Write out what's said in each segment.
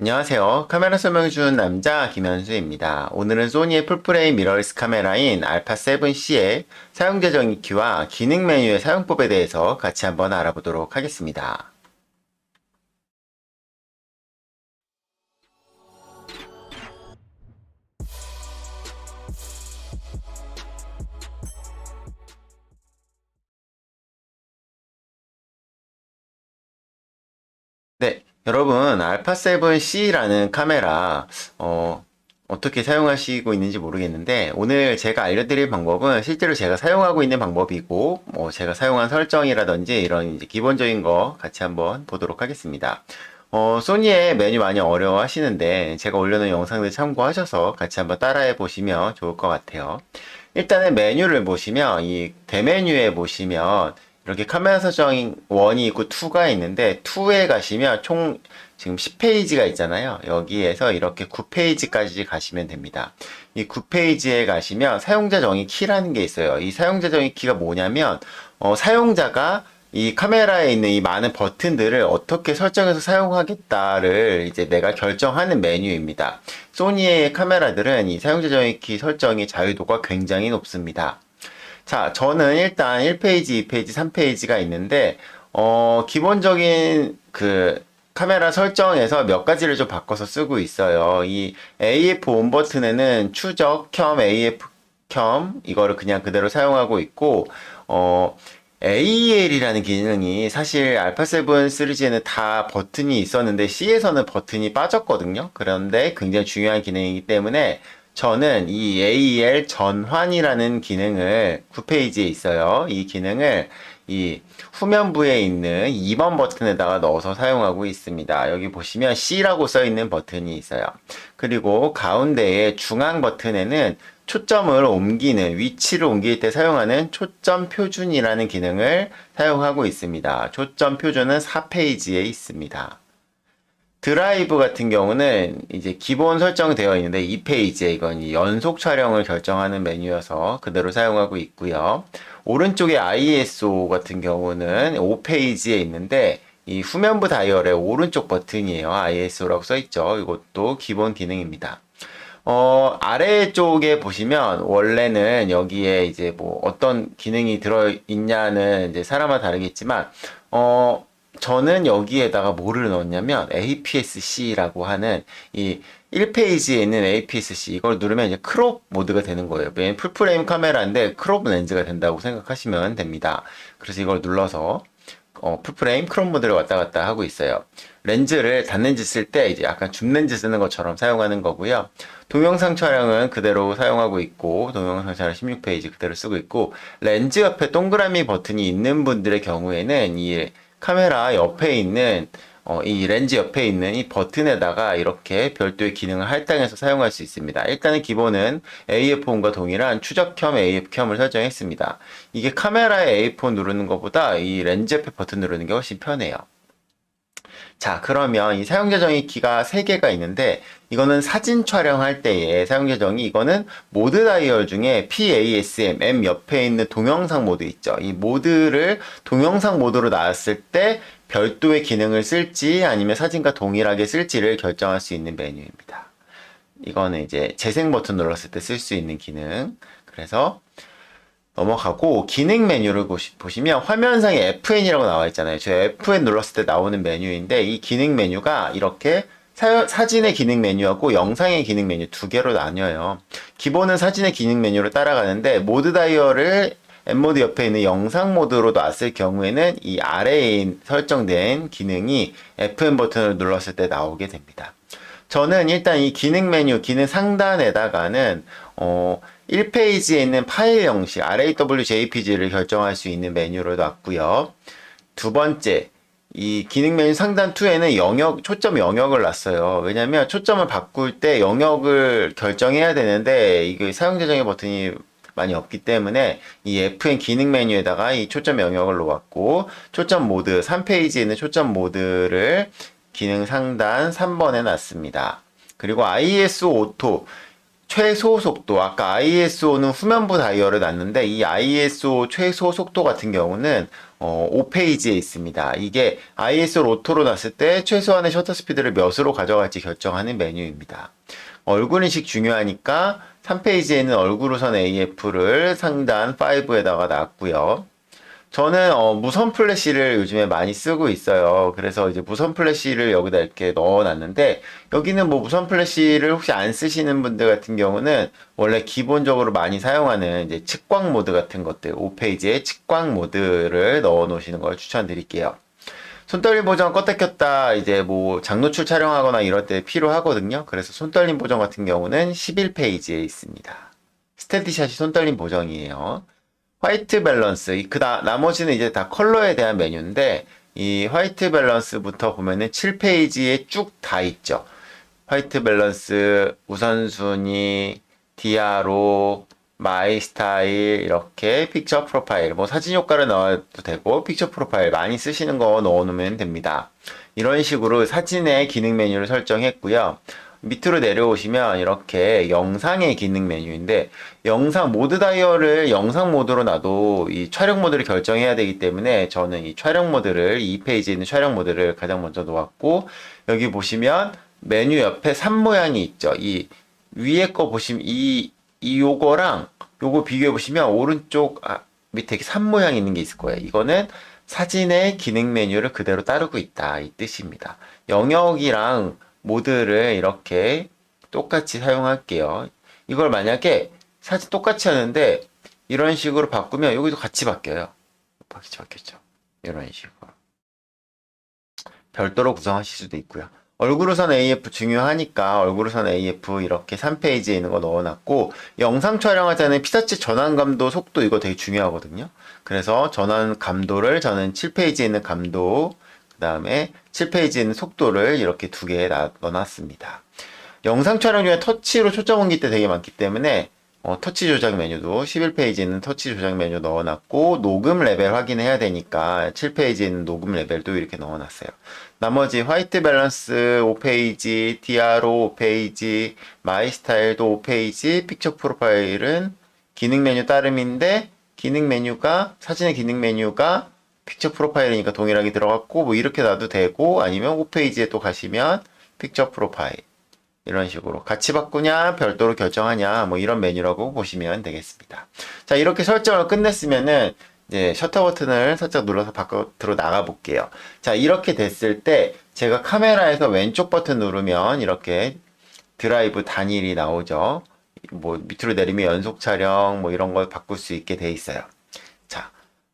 안녕하세요. 카메라 설명해주는 남자 김현수입니다. 오늘은 소니의 풀프레임 미러리스 카메라인 알파7C의 사용자 정의키와 기능 메뉴의 사용법에 대해서 같이 한번 알아보도록 하겠습니다. 네, 여러분 알파7C라는 카메라 어떻게 사용하시고 있는지 모르겠는데 오늘 제가 알려드릴 방법은 실제로 제가 사용하고 있는 방법이고 제가 사용한 설정이라든지 이런 이제 기본적인 거 같이 한번 보도록 하겠습니다. 소니의 메뉴 많이 어려워하시는데 제가 올려놓은 영상들 참고하셔서 같이 한번 따라해 보시면 좋을 것 같아요. 일단은 메뉴를 보시면 이 대메뉴에 보시면 이렇게 카메라 설정 1이 있고 2가 있는데 2에 가시면 총 지금 10페이지가 있잖아요. 여기에서 이렇게 9페이지까지 가시면 됩니다. 이 9페이지에 가시면 사용자 정의 키라는 게 있어요. 이 사용자 정의 키가 뭐냐면 사용자가 이 카메라에 있는 이 많은 버튼들을 어떻게 설정해서 사용하겠다를 이제 내가 결정하는 메뉴입니다. 소니의 카메라들은 이 사용자 정의 키 설정의 자유도가 굉장히 높습니다. 자, 저는 일단 1페이지, 2페이지, 3페이지가 있는데, 기본적인 그 카메라 설정에서 몇 가지를 좀 바꿔서 쓰고 있어요. 이 AF 온 버튼에는 추적 켬 AF 켬 이거를 그냥 그대로 사용하고 있고, AEL이라는 기능이 사실 알파7 시리즈에는 다 버튼이 있었는데 C에서는 버튼이 빠졌거든요. 그런데 굉장히 중요한 기능이기 때문에 저는 이 AEL 전환이라는 기능을 9페이지에 있어요. 이 기능을 이 후면부에 있는 2번 버튼에다가 넣어서 사용하고 있습니다. 여기 보시면 C라고 써 있는 버튼이 있어요. 그리고 가운데에 중앙 버튼에는 초점을 옮기는, 위치를 옮길 때 사용하는 초점 표준이라는 기능을 사용하고 있습니다. 초점 표준은 4페이지에 있습니다. 드라이브 같은 경우는 이제 기본 설정되어 있는데 2페이지에 이건 연속 촬영을 결정하는 메뉴여서 그대로 사용하고 있고요. 오른쪽에 ISO 같은 경우는 5페이지에 있는데 이 후면부 다이얼의 오른쪽 버튼이에요. ISO라고 써 있죠. 이것도 기본 기능입니다. 아래쪽에 보시면 원래는 여기에 이제 뭐 어떤 기능이 들어있냐는 이제 사람마다 다르겠지만, 저는 여기에다가 뭐를 넣었냐면 APS-C라고 하는 이 1페이지에 있는 APS-C 이걸 누르면 이제 크롭 모드가 되는 거예요. 맨 풀프레임 카메라인데 크롭 렌즈가 된다고 생각하시면 됩니다. 그래서 이걸 눌러서 풀프레임 크롭 모드를 왔다 갔다 하고 있어요. 렌즈를 단렌즈 쓸 때 이제 약간 줌렌즈 쓰는 것처럼 사용하는 거고요. 동영상 촬영은 그대로 사용하고 있고 동영상 촬영 16페이지 그대로 쓰고 있고 렌즈 옆에 동그라미 버튼이 있는 분들의 경우에는 이 카메라 옆에 있는 이 렌즈 옆에 있는 이 버튼에다가 이렇게 별도의 기능을 할당해서 사용할 수 있습니다. 일단은 기본은 AF1과 동일한 추적켬 AF켬을 설정했습니다. 이게 카메라에 AF1 누르는 것보다 이 렌즈 옆에 버튼 누르는 게 훨씬 편해요. 자, 그러면 이 사용자 정의 키가 3개가 있는데 이거는 사진 촬영할 때의 사용자 정의 이거는 모드 다이얼 중에 PASM, M 옆에 있는 동영상 모드 있죠. 이 모드를 동영상 모드로 나왔을 때 별도의 기능을 쓸지 아니면 사진과 동일하게 쓸지를 결정할 수 있는 메뉴입니다. 이거는 이제 재생 버튼 눌렀을 때 쓸 수 있는 기능. 그래서 넘어가고 기능 메뉴를 보시면 화면상에 FN이라고 나와 있잖아요. 저 FN 눌렀을 때 나오는 메뉴인데 이 기능 메뉴가 이렇게 사진의 기능 메뉴하고 영상의 기능 메뉴 두 개로 나뉘어요. 기본은 사진의 기능 메뉴로 따라가는데 모드 다이얼을 M모드 옆에 있는 영상 모드로 놨을 경우에는 이 아래에 설정된 기능이 FN 버튼을 눌렀을 때 나오게 됩니다. 저는 일단 이 기능 메뉴, 기능 상단에다가는 1페이지에 있는 파일 형식 RAW JPG를 결정할 수 있는 메뉴를 놨고요. 두 번째, 이 기능 메뉴 상단 2에는 초점 영역을 놨어요. 왜냐면 초점을 바꿀 때 영역을 결정해야 되는데 이게 사용자 정의 버튼이 많이 없기 때문에 이 FN 기능 메뉴에다가 이 초점 영역을 놓았고 초점 모드 3페이지에 있는 초점 모드를 기능 상단 3번에 놨습니다. 그리고 ISO 오토 최소 속도 아까 ISO는 후면부 다이얼을 놨는데 이 ISO 최소 속도 같은 경우는 5페이지에 있습니다. 이게 ISO 오토로 놨을 때 최소한의 셔터 스피드를 몇으로 가져갈지 결정하는 메뉴입니다. 얼굴 인식 중요하니까 3페이지에는 얼굴 우선 AF를 상단 5에다가 놨고요. 저는 무선 플래시를 요즘에 많이 쓰고 있어요. 그래서 이제 무선 플래시를 여기다 이렇게 넣어놨는데, 여기는 뭐 무선 플래시를 혹시 안 쓰시는 분들 같은 경우는 원래 기본적으로 많이 사용하는 이제 측광 모드 같은 것들, 5페이지에 측광 모드를 넣어 놓으시는 걸 추천드릴게요. 손떨림 보정 껐다 켰다 이제 뭐 장노출 촬영하거나 이럴 때 필요하거든요. 그래서 손떨림 보정 같은 경우는 11페이지에 있습니다. 스테디샷이 손떨림 보정이에요. 화이트 밸런스, 나머지는 이제 다 컬러에 대한 메뉴인데, 이 화이트 밸런스부터 보면은 7페이지에 쭉 다 있죠. 화이트 밸런스, 우선순위, 디아로, 마이 스타일, 이렇게 픽처 프로파일, 뭐 사진 효과를 넣어도 되고, 픽처 프로파일 많이 쓰시는 거 넣어 놓으면 됩니다. 이런 식으로 사진의 기능 메뉴를 설정했고요. 밑으로 내려오시면 이렇게 영상의 기능 메뉴인데, 영상 모드 다이얼을 영상 모드로 놔도 이 촬영 모드를 결정해야 되기 때문에 저는 이 촬영 모드를, 이 페이지에 있는 촬영 모드를 가장 먼저 놓았고, 여기 보시면 메뉴 옆에 산 모양이 있죠. 이 위에 거 보시면 요거랑 요거 비교해 보시면 오른쪽 밑에 이렇게 산 모양이 있는 게 있을 거예요. 이거는 사진의 기능 메뉴를 그대로 따르고 있다, 이 뜻입니다. 영역이랑 모드를 이렇게 똑같이 사용할게요. 이걸 만약에 사진 똑같이 하는데 이런 식으로 바꾸면 여기도 같이 바뀌어요. 같이 바뀌었죠. 이런 식으로. 별도로 구성하실 수도 있고요. 얼굴 우선 AF 중요하니까 얼굴 우선 AF 이렇게 3페이지에 있는 거 넣어놨고, 영상 촬영할 때는 피사체 전환 감도 속도 이거 되게 중요하거든요. 그래서 전환 감도를 저는 7페이지에 있는 감도, 그 다음에 7페이지에 있는 속도를 이렇게 두 개 넣어놨습니다. 영상 촬영 중에 터치로 초점 옮길 때 되게 많기 때문에 터치 조작 메뉴도 11페이지에 있는 터치 조작 메뉴 넣어놨고, 녹음 레벨 확인해야 되니까 7페이지에 있는 녹음 레벨도 이렇게 넣어놨어요. 나머지 화이트 밸런스 5페이지, 디아로 5페이지, 마이 스타일도 5페이지, 픽처 프로파일은 기능 메뉴 따름인데, 기능 메뉴가, 사진의 기능 메뉴가 픽처 프로파일이니까 동일하게 들어갔고, 뭐 이렇게 놔도 되고, 아니면 5페이지에 또 가시면 픽처 프로파일. 이런 식으로 같이 바꾸냐 별도로 결정하냐 뭐 이런 메뉴라고 보시면 되겠습니다. 자, 이렇게 설정을 끝냈으면은 이제 셔터 버튼을 살짝 눌러서 바깥으로 나가 볼게요. 자, 이렇게 됐을 때 제가 카메라에서 왼쪽 버튼 누르면 이렇게 드라이브 단일이 나오죠. 뭐 밑으로 내리면 연속 촬영 뭐 이런 걸 바꿀 수 있게 돼 있어요. 자,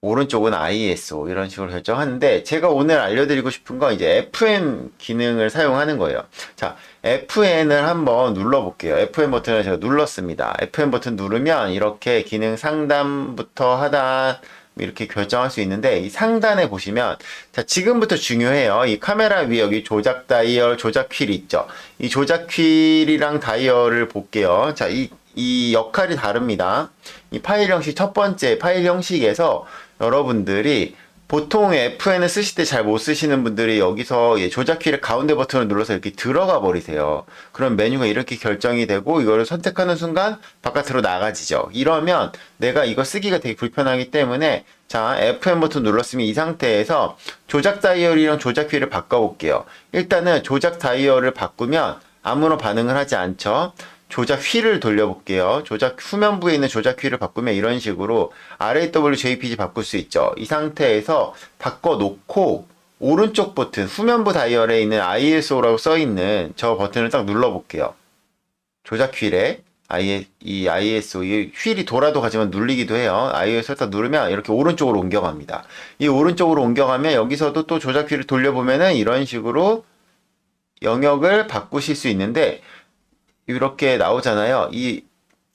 오른쪽은 ISO 이런 식으로 결정하는데, 제가 오늘 알려드리고 싶은 건 이제 FN 기능을 사용하는 거예요. 자, FN을 한번 눌러볼게요. FN 버튼을 제가 눌렀습니다. FN 버튼 누르면 이렇게 기능 상단부터 하단 이렇게 결정할 수 있는데, 이 상단에 보시면, 자, 지금부터 중요해요. 이 카메라 위에 여기 조작 다이얼, 조작 휠이 있죠. 이 조작 휠이랑 다이얼을 볼게요. 자, 이 역할이 다릅니다. 이 파일 형식, 첫 번째 파일 형식에서 여러분들이 보통 FN을 쓰실 때 잘 못 쓰시는 분들이 여기서 조작 키를 가운데 버튼을 눌러서 이렇게 들어가 버리세요. 그럼 메뉴가 이렇게 결정이 되고 이거를 선택하는 순간 바깥으로 나가지죠. 이러면 내가 이거 쓰기가 되게 불편하기 때문에, 자, FN 버튼 눌렀으면 이 상태에서 조작 다이얼이랑 조작 키를 바꿔볼게요. 일단은 조작 다이얼을 바꾸면 아무런 반응을 하지 않죠. 조작 휠을 돌려볼게요. 조작 후면부에 있는 조작 휠을 바꾸면 이런 식으로 RAW JPG 바꿀 수 있죠. 이 상태에서 바꿔놓고 오른쪽 버튼 후면부 다이얼에 있는 ISO라고 써있는 저 버튼을 딱 눌러볼게요. 조작 휠에 이 ISO, 이 휠이 돌아도 가지만 눌리기도 해요. ISO를 딱 누르면 이렇게 오른쪽으로 옮겨갑니다. 이 오른쪽으로 옮겨가면 여기서도 또 조작 휠을 돌려보면은 이런 식으로 영역을 바꾸실 수 있는데, 이렇게 나오잖아요.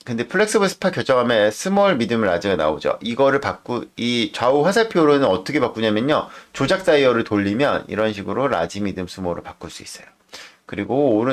근데 플렉스블 스파 결정하면 스몰, 미디움, 라지가 나오죠. 이 좌우 화살표로는 어떻게 바꾸냐면요. 조작 다이얼을 돌리면 이런 식으로 라지, 미디움, 스몰을 바꿀 수 있어요. 그리고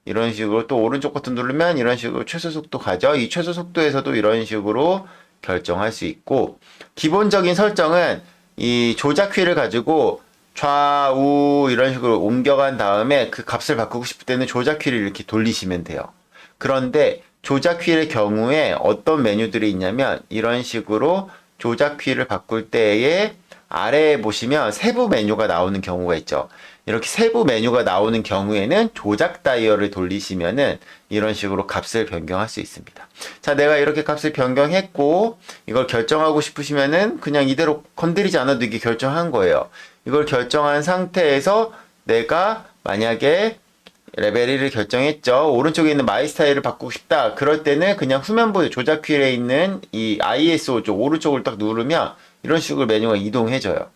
이런 식으로 또 오른쪽 버튼 누르면 이런 식으로 최소 속도 가죠. 이 최소 속도에서도 이런 식으로 결정할 수 있고, 기본적인 설정은 이 조작 휠을 가지고 좌우 이런 식으로 옮겨간 다음에 그 값을 바꾸고 싶을 때는 조작 휠을 이렇게 돌리시면 돼요. 그런데 조작 휠의 경우에 어떤 메뉴들이 있냐면, 이런 식으로 조작 휠을 바꿀 때에 아래에 보시면 세부 메뉴가 나오는 경우가 있죠. 이렇게 세부 메뉴가 나오는 경우에는 조작 다이얼을 돌리시면은 이런 식으로 값을 변경할 수 있습니다. 자, 내가 이렇게 값을 변경했고 이걸 결정하고 싶으시면은 그냥 이대로 건드리지 않아도 이게 결정한 거예요. 이걸 결정한 상태에서 내가 만약에 레벨 1을 결정했죠. 오른쪽에 있는 마이 스타일을 바꾸고 싶다. 그럴 때는 그냥 후면부 조작 휠에 있는 이 ISO 쪽 오른쪽을 딱 누르면 이런 식으로 메뉴가 이동해져요.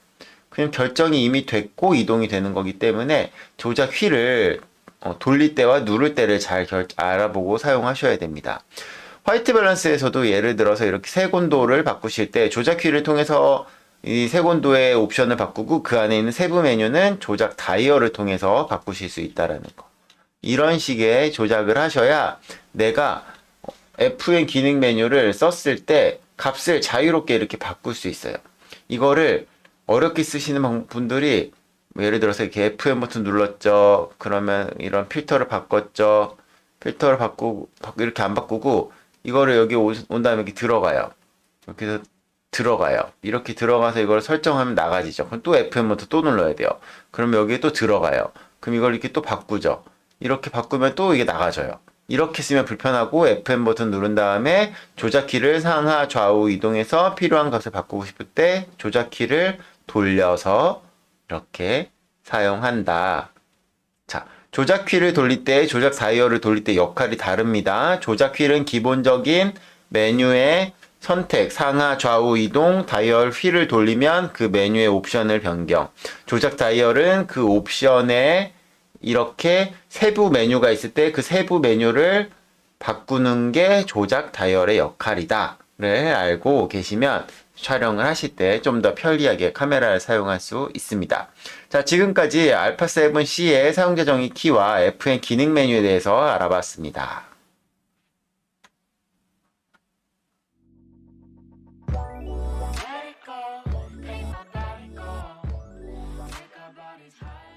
그냥 결정이 이미 됐고 이동이 되는 거기 때문에 조작 휠을 돌릴 때와 누를 때를 잘 알아보고 사용하셔야 됩니다. 화이트 밸런스에서도 예를 들어서 이렇게 색온도를 바꾸실 때 조작 휠을 통해서 이 색온도의 옵션을 바꾸고 그 안에 있는 세부 메뉴는 조작 다이얼을 통해서 바꾸실 수 있다라는 거. 이런 식의 조작을 하셔야 내가 FN 기능 메뉴를 썼을 때 값을 자유롭게 이렇게 바꿀 수 있어요. 이거를 어렵게 쓰시는 분들이 예를 들어서 이렇게 FN 버튼 눌렀죠. 그러면 이런 필터를 바꿨죠. 필터를 바꾸고 이렇게 안 바꾸고 이거를 여기 온 다음에 이렇게 들어가요. 이렇게 해서 들어가요. 이렇게 들어가서 이걸 설정하면 나가지죠. 그럼 또 FN 버튼 또 눌러야 돼요. 그럼 여기에 또 들어가요. 그럼 이걸 이렇게 또 바꾸죠. 이렇게 바꾸면 또 이게 나가져요. 이렇게 쓰면 불편하고 FN 버튼 누른 다음에 조작키를 상하 좌우 이동해서 필요한 값을 바꾸고 싶을 때 조작키를 돌려서 이렇게 사용한다. 자, 조작키를 돌릴 때 조작 다이얼을 돌릴 때 역할이 다릅니다. 조작휠은 기본적인 메뉴의 선택, 상하, 좌우 이동, 다이얼 휠을 돌리면 그 메뉴의 옵션을 변경. 조작 다이얼은 그 옵션에 이렇게 세부 메뉴가 있을 때 그 세부 메뉴를 바꾸는 게 조작 다이얼의 역할이다를 알고 계시면 촬영을 하실 때 좀 더 편리하게 카메라를 사용할 수 있습니다. 자, 지금까지 알파7C의 사용자 정의 키와 FN 기능 메뉴에 대해서 알아봤습니다. Let it go, ain't nobody go. Take our bodies high.